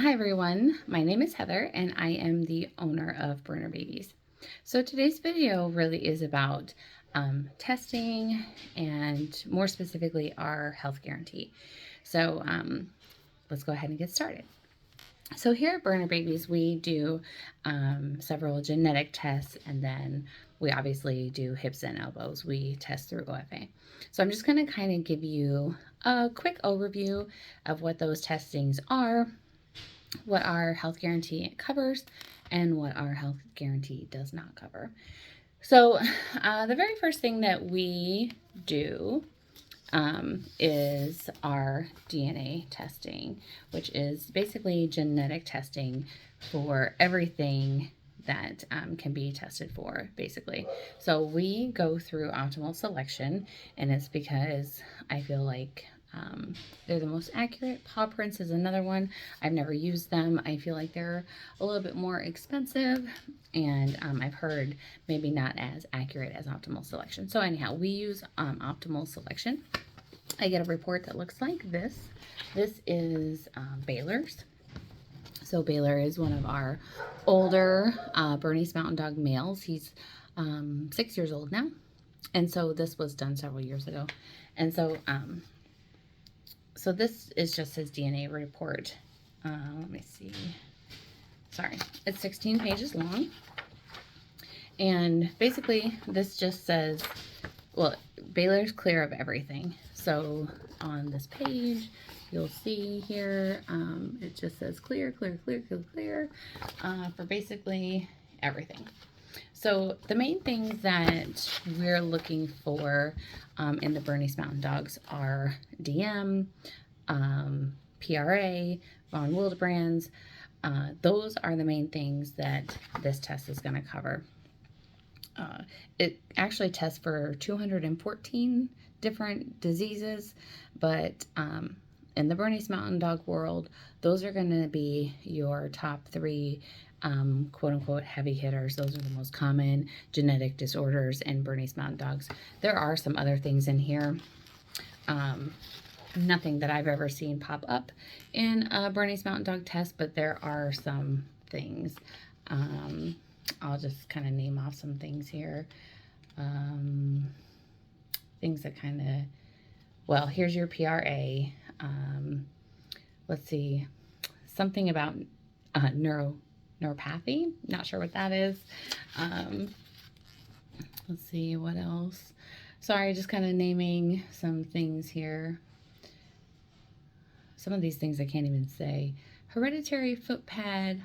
Hi everyone, my name is Heather and I am the owner of Berner Babies. So today's video really is about testing and more specifically our health guarantee. So let's go ahead and get started. So here at Berner Babies, we do several genetic tests, and then we obviously do hips and elbows. We test through OFA. So I'm just going to kind of give you a quick overview of what those testings are, what our health guarantee covers, and what our health guarantee does not cover. So the very first thing that we do is our DNA testing, which is basically genetic testing for everything that can be tested for, basically. So we go through optimal selection, and it's because I feel like they're the most accurate. Paw prints is another one. I've never used them. I feel like they're a little bit more expensive, and I've heard maybe not as accurate as optimal selection. So anyhow, we use optimal selection. I get a report that looks like this. This is Baylor's. So Baylor is one of our older Bernese Mountain Dog males. He's 6 years old now. And so this was done several years ago. And so so this is just his DNA report. Let me see. Sorry, it's 16 pages long. And basically, this just says, well, Baylor's clear of everything. So on this page, you'll see here, it just says clear, clear, clear, clear, clear for basically everything. So the main things that we're looking for in the Bernese Mountain Dogs are DM, PRA, von Wildebrands. Those are the main things that this test is going to cover. It actually tests for 214 different diseases, but in the Bernese Mountain Dog world, those are going to be your top three quote unquote heavy hitters. Those are the most common genetic disorders in Bernese Mountain Dogs. There are some other things in here. Nothing that I've ever seen pop up in a Bernese Mountain Dog test, but there are some things. I'll just kind of name off some things here. Things that kind of, well, here's your PRA. Let's see, something about neuropathy. Not sure what that is. Let's see, what else? Sorry, just kind of naming some things here. Some of these things I can't even say. Hereditary foot pad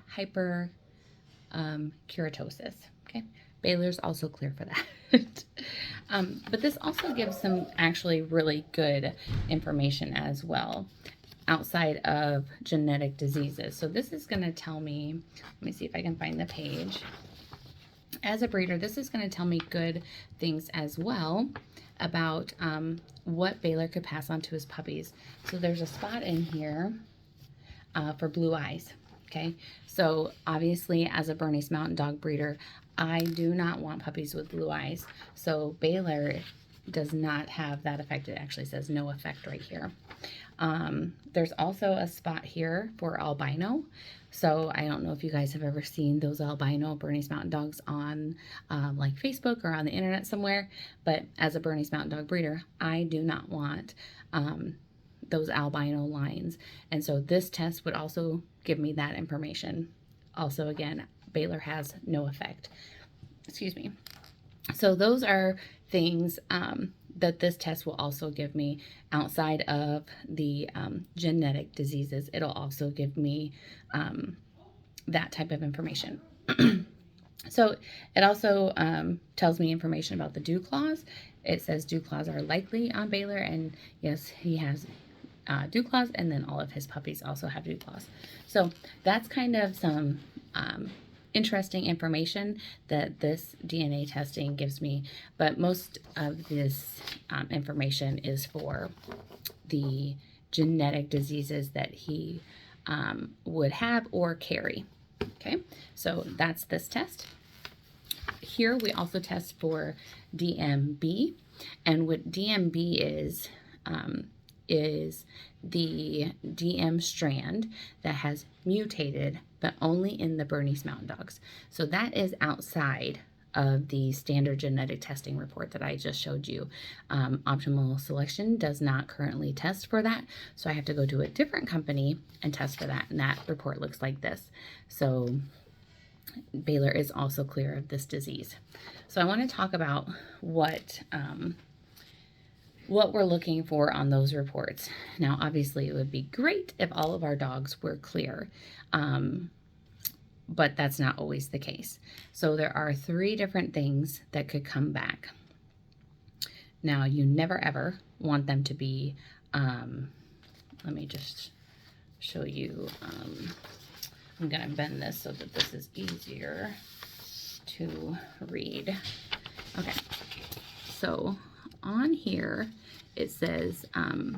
keratosis. Okay, Baylor's also clear for that. But this also gives some actually really good information as well outside of genetic diseases. So this is going to tell me, let me see if I can find the page. As a breeder, this is going to tell me good things as well about what Baylor could pass on to his puppies. So there's a spot in here for blue eyes. Okay, so obviously as a Bernese Mountain Dog breeder, I do not want puppies with blue eyes. So Baylor does not have that effect. It actually says no effect right here. There's also a spot here for albino. So I don't know if you guys have ever seen those albino Bernese Mountain Dogs on like Facebook or on the internet somewhere. But as a Bernese Mountain Dog breeder, I do not want those albino lines. And so this test would also give me that information. Also, again, Baylor has no effect. Excuse me. So those are things that this test will also give me outside of the genetic diseases. It'll also give me that type of information. So it also tells me information about the dew claws. It says dew claws are likely on Baylor, and yes, he has dew claws, and then all of his puppies also have dew claws. So that's kind of some interesting information that this DNA testing gives me, but most of this information is for the genetic diseases that he would have or carry. Okay, so that's this test. Here we also test for DMB, and what DMB is, is the DM strand that has mutated, but only in the Bernese Mountain Dogs. So that is outside of the standard genetic testing report that I just showed you. Optimal Selection does not currently test for that, so I have to go to a different company and test for that, and that report looks like this. So Baylor is also clear of this disease. So I want to talk about what we're looking for on those reports. Now, obviously, it would be great if all of our dogs were clear, but that's not always the case. So there are 3 different things that could come back. Now, you never ever want them to be, let me just show you, I'm going to bend this so that this is easier to read. Okay, so on here it says, if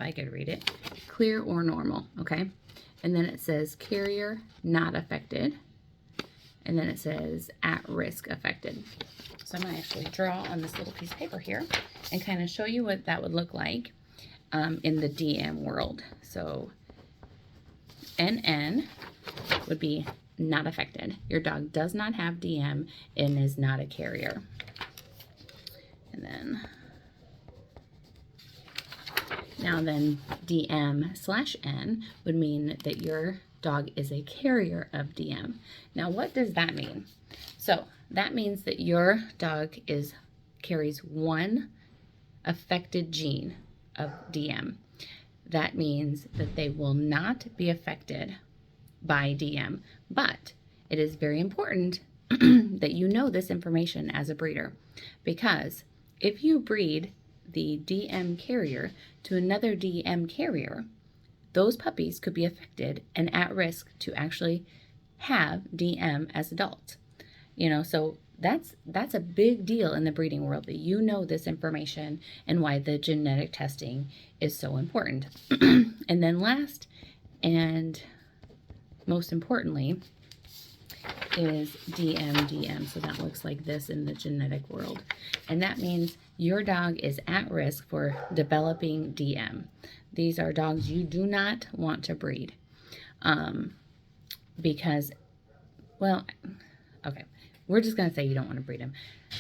I could read it, clear or normal, okay? And then it says carrier not affected. And then it says at risk affected. So I'm going to actually draw on this little piece of paper here and kind of show you what that would look like in the DM world. So NN would be not affected. Your dog does not have DM and is not a carrier. And then DM/N would mean that your dog is a carrier of DM. Now, what does that mean? So that means that your dog carries one affected gene of DM. That means that they will not be affected by DM, but it is very important that you know this information as a breeder, because if you breed the DM carrier to another DM carrier, those puppies could be affected and at risk to actually have DM as adults. So that's a big deal in the breeding world, that you know this information and why the genetic testing is so important. And then last and most importantly is DM. So that looks like this in the genetic world. And that means your dog is at risk for developing DM. These are dogs you do not want to breed because, well, okay, we're just going to say you don't want to breed them.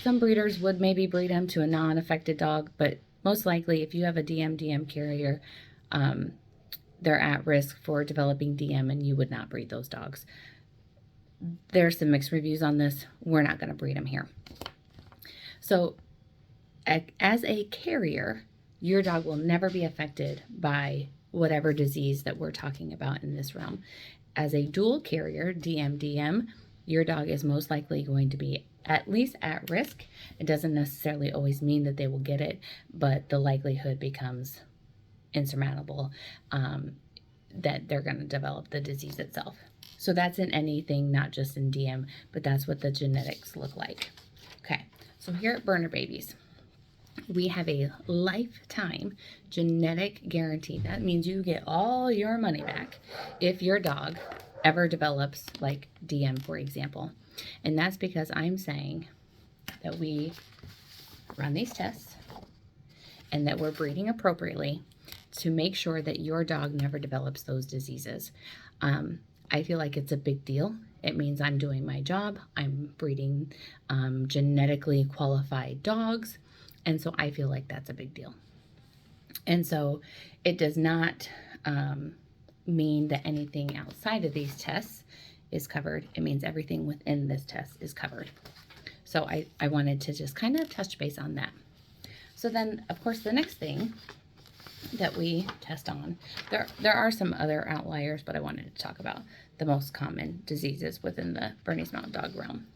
Some breeders would maybe breed them to a non-affected dog, but most likely if you have a DM carrier, they're at risk for developing DM and you would not breed those dogs. There's some mixed reviews on this. We're not going to breed them here. So as a carrier, your dog will never be affected by whatever disease that we're talking about in this realm. As a dual carrier, DM, your dog is most likely going to be at least at risk. It doesn't necessarily always mean that they will get it, but the likelihood becomes insurmountable that they're going to develop the disease itself. So that's in anything, not just in DM, but that's what the genetics look like. Okay, so here at Berner Babies, we have a lifetime genetic guarantee. That means you get all your money back if your dog ever develops like DM, for example. And that's because I'm saying that we run these tests and that we're breeding appropriately to make sure that your dog never develops those diseases. I feel like it's a big deal. It means I'm doing my job. I'm breeding genetically qualified dogs. And so I feel like that's a big deal. And so it does not mean that anything outside of these tests is covered. It means everything within this test is covered. So I wanted to just kind of touch base on that. So then, of course, the next thing that we test on, there are some other outliers, but I wanted to talk about the most common diseases within the Bernese Mountain Dog realm.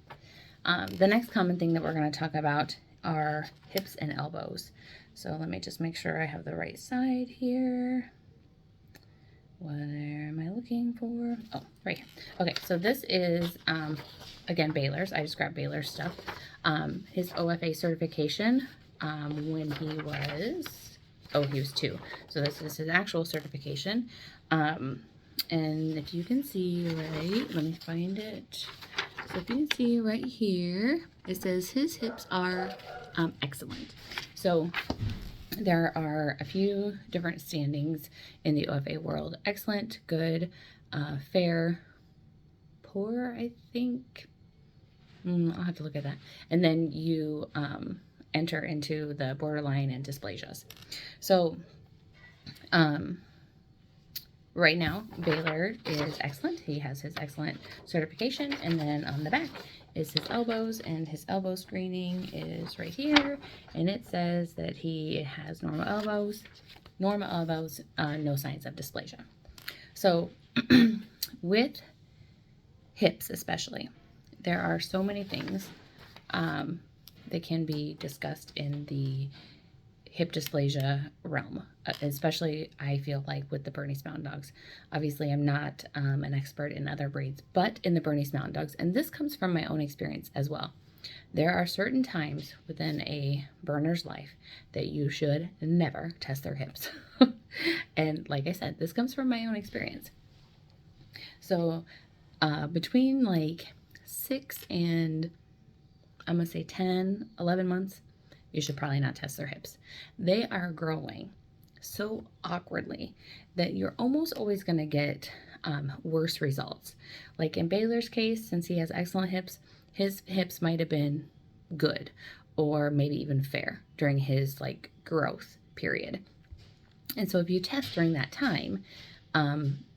The next common thing that we're going to talk about are hips and elbows. So let me just make sure I have the right side here. What am I looking for? Oh, right here. Okay, so this is, again, Baylor's. I just grabbed Baylor's stuff. His OFA certification when he was 2. So this is his actual certification. And if you can see right, let me find it. So if you can see right here, it says his hips are excellent. So There are a few different standings in the OFA world: excellent, good, fair, poor, I think. I'll have to look at that. And then you enter into the borderline and dysplasias. So, um, right now, Baylor is excellent. He has his excellent certification. And then on the back is his elbows, and his elbow screening is right here. And it says that he has normal elbows, no signs of dysplasia. So, with hips especially, there are so many things that can be discussed in the hip dysplasia realm, especially I feel like with the Bernese Mountain Dogs. Obviously, I'm not an expert in other breeds, but in the Bernese Mountain Dogs, and this comes from my own experience as well. There are certain times within a Berner's life that you should never test their hips. And like I said, this comes from my own experience. So between like 6 and I'm going to say 10, 11 months, you should probably not test their hips. They are growing so awkwardly that you're almost always going to get worse results. Like in Baylor's case, since he has excellent hips, his hips might have been good or maybe even fair during his like growth period. And so if you test during that time,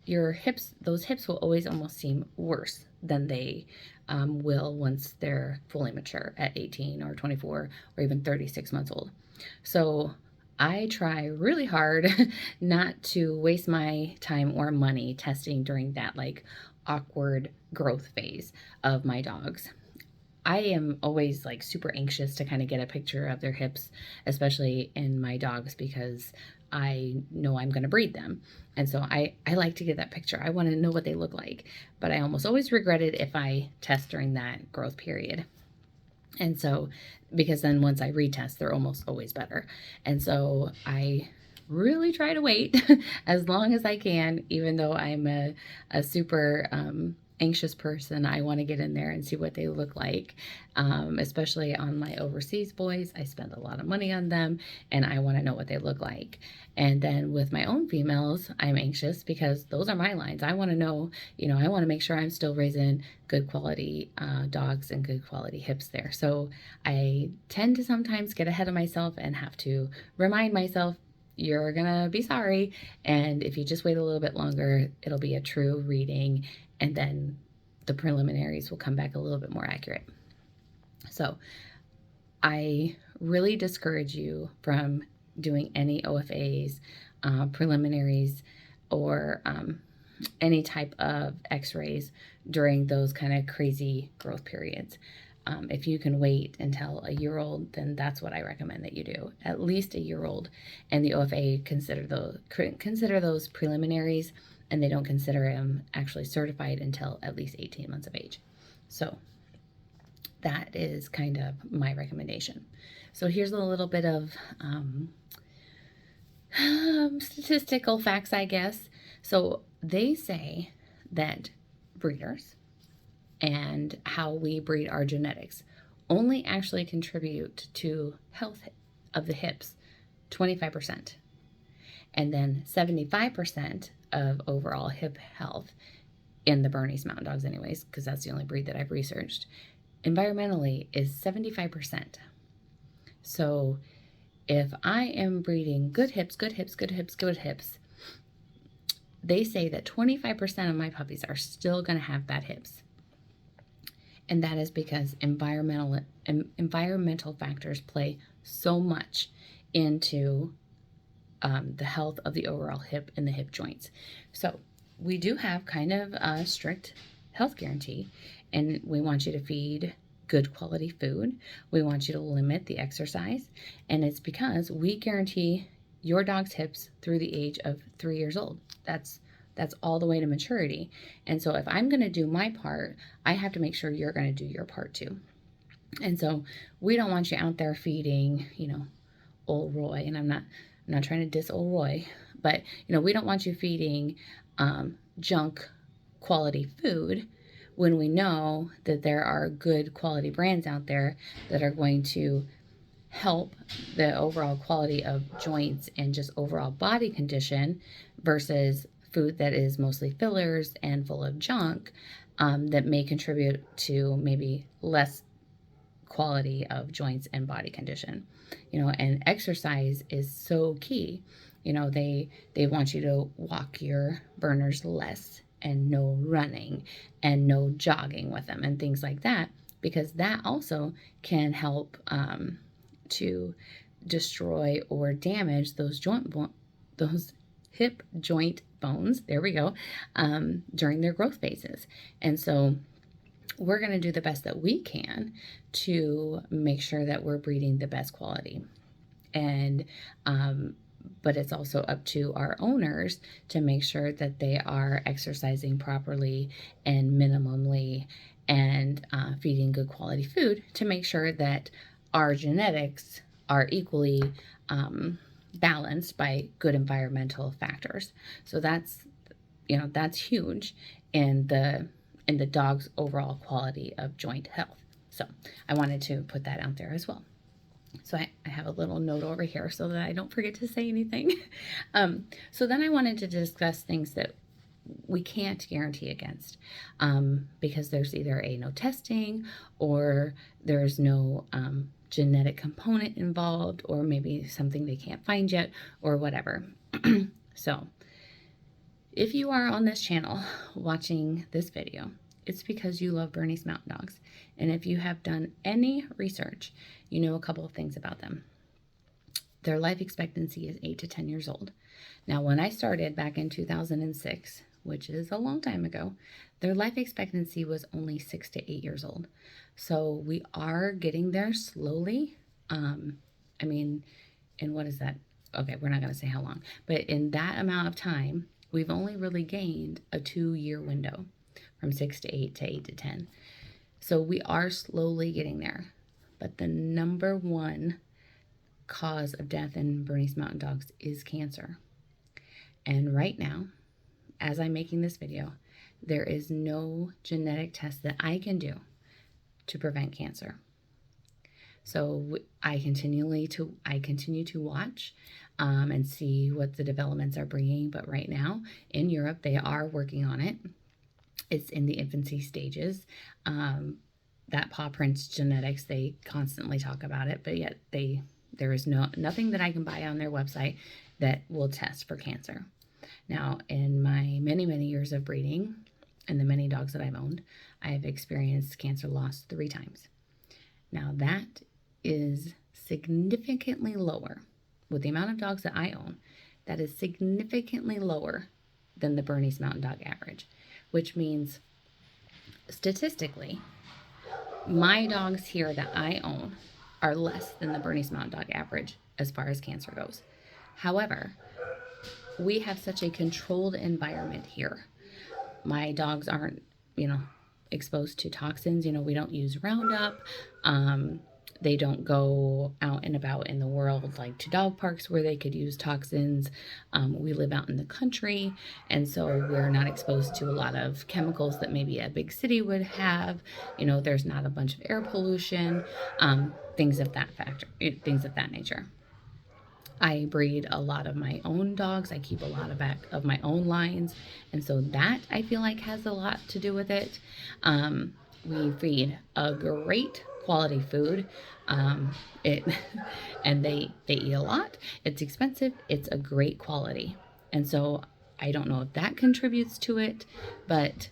your hips, those hips will always almost seem worse than they will once they're fully mature at 18 or 24 or even 36 months old. So I try really hard not to waste my time or money testing during that like awkward growth phase of my dogs. I am always like super anxious to kind of get a picture of their hips, especially in my dogs, because I know I'm going to breed them. And so I like to get that picture. I want to know what they look like, but I almost always regret it if I test during that growth period. And so, because then once I retest, they're almost always better. And so I really try to wait as long as I can, even though I'm a super anxious person. I want to get in there and see what they look like, especially on my overseas boys. I spend a lot of money on them, and I want to know what they look like. And then with my own females, I'm anxious because those are my lines. I want to know, I want to make sure I'm still raising good quality dogs and good quality hips there. So I tend to sometimes get ahead of myself and have to remind myself, you're gonna be sorry. And if you just wait a little bit longer, it'll be a true reading, and then the preliminaries will come back a little bit more accurate. So I really discourage you from doing any OFAs, preliminaries, or any type of x-rays during those kind of crazy growth periods. If you can wait until a year old, then that's what I recommend that you do. At least a year old. And the OFA consider those preliminaries, and they don't consider them actually certified until at least 18 months of age. So that is kind of my recommendation. So here's a little bit of statistical facts, I guess. So they say that breeders and how we breed our genetics only actually contribute to health of the hips 25%, and then 75% of overall hip health in the Bernese Mountain Dogs anyways, because that's the only breed that I've researched, environmentally is 75%. So if I am breeding good hips, they say that 25% of my puppies are still going to have bad hips. And that is because environmental factors play so much into the health of the overall hip and the hip joints. So we do have kind of a strict health guarantee, and we want you to feed good quality food. We want you to limit the exercise, and it's because we guarantee your dog's hips through the age of 3 years old. That's all the way to maturity. And so if I'm going to do my part, I have to make sure you're going to do your part too. And so we don't want you out there feeding, old Roy, and I'm not trying to diss old Roy, but we don't want you feeding junk quality food when we know that there are good quality brands out there that are going to help the overall quality of joints and just overall body condition versus food that is mostly fillers and full of junk, that may contribute to maybe less quality of joints and body condition. And exercise is so key. They want you to walk your burners less, and no running and no jogging with them and things like that, because that also can help to destroy or damage those those hip joint bones, there we go, during their growth phases. And so we're going to do the best that we can to make sure that we're breeding the best quality. And but it's also up to our owners to make sure that they are exercising properly and minimally, and feeding good quality food to make sure that our genetics are equally balanced by good environmental factors. So that's huge in the dog's overall quality of joint health. So I wanted to put that out there as well. So I have a little note over here so that I don't forget to say anything. So then I wanted to discuss things that we can't guarantee against, because there's either no testing, or there's no genetic component involved, or maybe something they can't find yet, or whatever. So if you are on this channel watching this video, it's because you love Bernese Mountain Dogs. And if you have done any research, you know a couple of things about them. Their life expectancy is 8 to 10 years old. Now, when I started back in 2006, which is a long time ago, their life expectancy was only 6 to 8 years old. So we are getting there slowly. And what is that? Okay, we're not going to say how long. But in that amount of time, we've only really gained a 2-year window, from 6 to 8 to 8 to 10. So we are slowly getting there. But the number one cause of death in Bernese Mountain Dogs is cancer. And right now, as I'm making this video, there is no genetic test that I can do to prevent cancer. So I continue to watch and see what the developments are bringing. But right now in Europe, they are working on it. It's in the infancy stages. That paw prints genetics, they constantly talk about it, but yet there is nothing that I can buy on their website that will test for cancer. Now, in my many, many years of breeding and the many dogs that I've owned, I have experienced cancer loss 3 times. Now, that is significantly lower. With the amount of dogs that I own, that is significantly lower than the Bernese Mountain Dog average, which means statistically, my dogs here that I own are less than the Bernese Mountain Dog average as far as cancer goes. However, we have such a controlled environment here. My dogs aren't, exposed to toxins. We don't use Roundup. They don't go out and about in the world like to dog parks where they could use toxins. We live out in the country, and so we're not exposed to a lot of chemicals that maybe a big city would have. There's not a bunch of air pollution, things of that nature. I breed a lot of my own dogs. I keep a lot of my own lines, and so that I feel like has a lot to do with it. We feed a great quality food. And they eat a lot. It's expensive. It's a great quality. And so I don't know if that contributes to it, but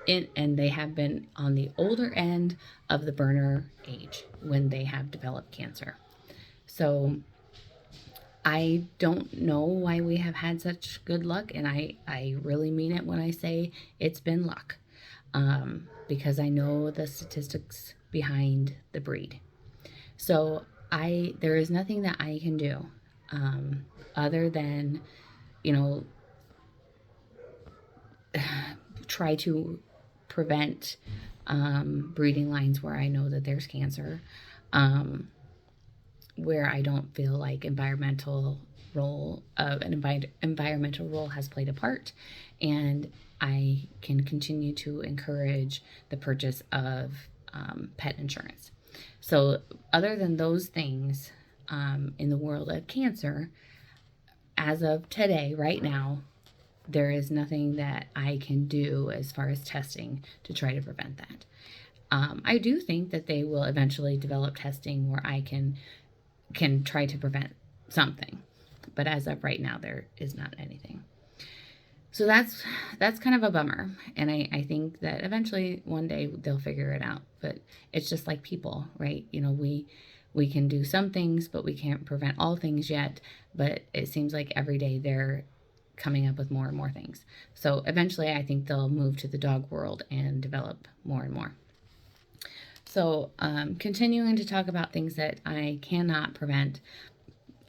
and they have been on the older end of the Berner age when they have developed cancer. So I don't know why we have had such good luck, and I really mean it when I say it's been luck. Because I know the statistics behind the breed. So there is nothing that I can do other than, try to prevent breeding lines where I know that there's cancer, where I don't feel like environmental role has played a part, and I can continue to encourage the purchase of pet insurance. So other than those things, in the world of cancer, as of today, right now, there is nothing that I can do as far as testing to try to prevent that. I do think that they will eventually develop testing where I can try to prevent something, but as of right now, there is not anything. So that's kind of a bummer, and I think that eventually one day they'll figure it out. But it's just like people, right? We can do some things, but we can't prevent all things yet. But it seems like every day they're coming up with more and more things. So eventually, I think they'll move to the dog world and develop more and more. So, continuing to talk about things that I cannot prevent,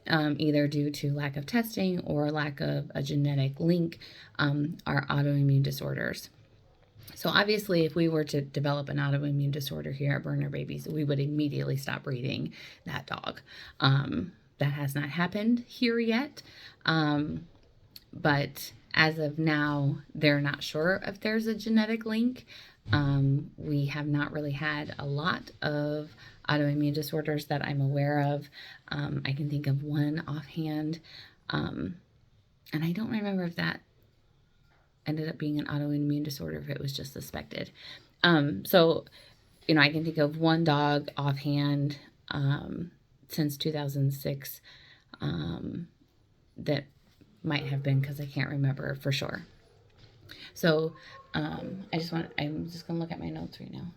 either due to lack of testing or lack of a genetic link, are autoimmune disorders. So obviously, if we were to develop an autoimmune disorder here at Berner Babies, we would immediately stop breeding that dog. That has not happened here yet, but as of now, they're not sure if there's a genetic link. We have not really had a lot of autoimmune disorders that I'm aware of. I can think of one offhand, and I don't remember if that ended up being an autoimmune disorder, if it was just suspected. So, I can think of one dog offhand since 2006 that might have been, because I can't remember for sure. So I'm just going to look at my notes right now.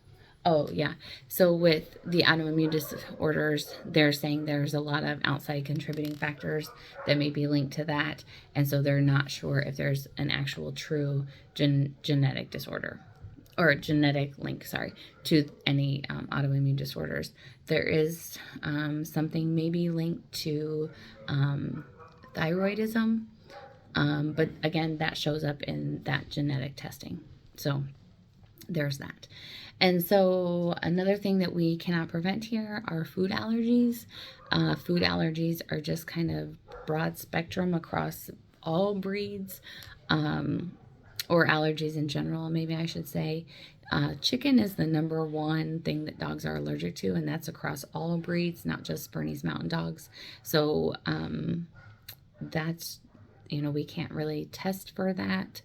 Oh, yeah. So with the autoimmune disorders, they're saying there's a lot of outside contributing factors that may be linked to that. And so they're not sure if there's an actual true genetic disorder or genetic link, to any autoimmune disorders. There is something maybe linked to thyroidism. But again, that shows up in that genetic testing. So there's that. And so another thing that we cannot prevent here are food allergies. Food allergies are just kind of broad spectrum across all breeds, or allergies in general, maybe I should say. Chicken is the number one thing that dogs are allergic to, and that's across all breeds, not just Bernese Mountain Dogs. So that's, we can't really test for that.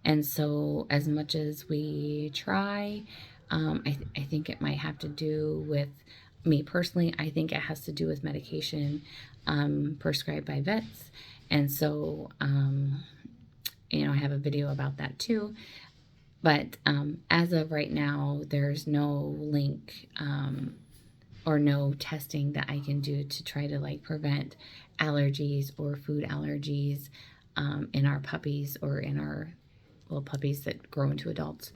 And so as much as we try, I think it might have to do with, me personally, I think it has to do with medication prescribed by vets. And so, I have a video about that too. But as of right now, there's no link or no testing that I can do to try to prevent allergies or food allergies in our puppies or in our puppies that grow into adults.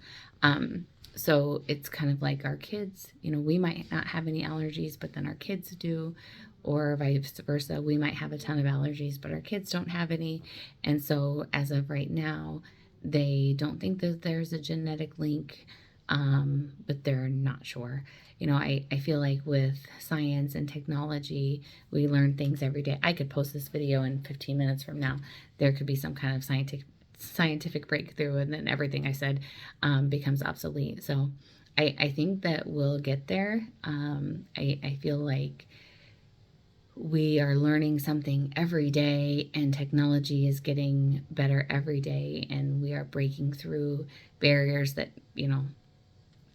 So it's kind of like our kids, we might not have any allergies, but then our kids do, or vice versa. We might have a ton of allergies, but our kids don't have any. And so as of right now, they don't think that there's a genetic link, but they're not sure. I feel like with science and technology, we learn things every day. I could post this video in 15 minutes from now. There could be some kind of scientific breakthrough, and then everything I said becomes obsolete. So I think that we'll get there. I feel like we are learning something every day, and technology is getting better every day, and we are breaking through barriers that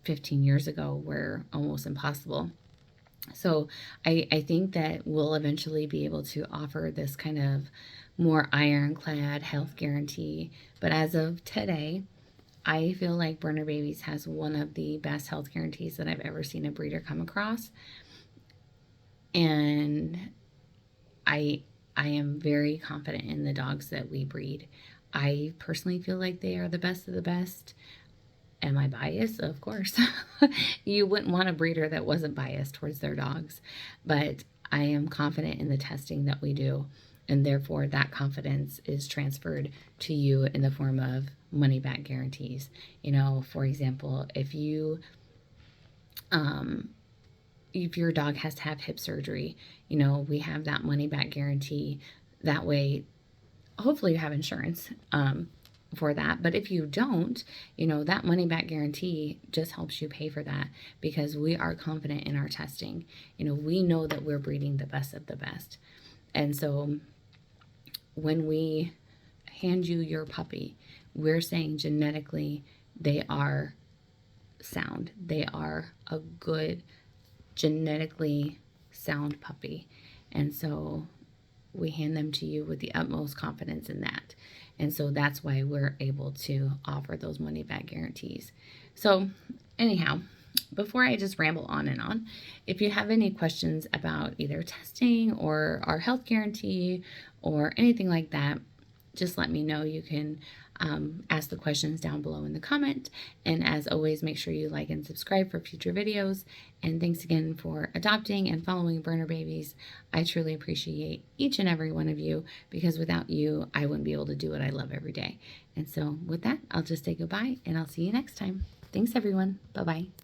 15 years ago were almost impossible. So I think that we'll eventually be able to offer this kind of more ironclad health guarantee. But as of today, I feel like Berner Babies has one of the best health guarantees that I've ever seen a breeder come across. And I am very confident in the dogs that we breed. I personally feel like they are the best of the best. Am I biased? Of course. You wouldn't want a breeder that wasn't biased towards their dogs. But I am confident in the testing that we do, and therefore that confidence is transferred to you in the form of money back guarantees. For example, if your dog has to have hip surgery, we have that money back guarantee. That way, hopefully you have insurance for that. But if you don't, that money back guarantee just helps you pay for that, because we are confident in our testing. We know that we're breeding the best of the best. And so when we hand you your puppy, we're saying genetically they are sound. They are a good, genetically sound puppy. And so we hand them to you with the utmost confidence in that. And so that's why we're able to offer those money back guarantees. So anyhow, before I just ramble on and on, if you have any questions about either testing or our health guarantee or anything like that, just let me know. You can ask the questions down below in the comment. And as always, make sure you like and subscribe for future videos. And thanks again for adopting and following Berner Babies. I truly appreciate each and every one of you, because without you, I wouldn't be able to do what I love every day. And so with that, I'll just say goodbye, and I'll see you next time. Thanks, everyone. Bye-bye.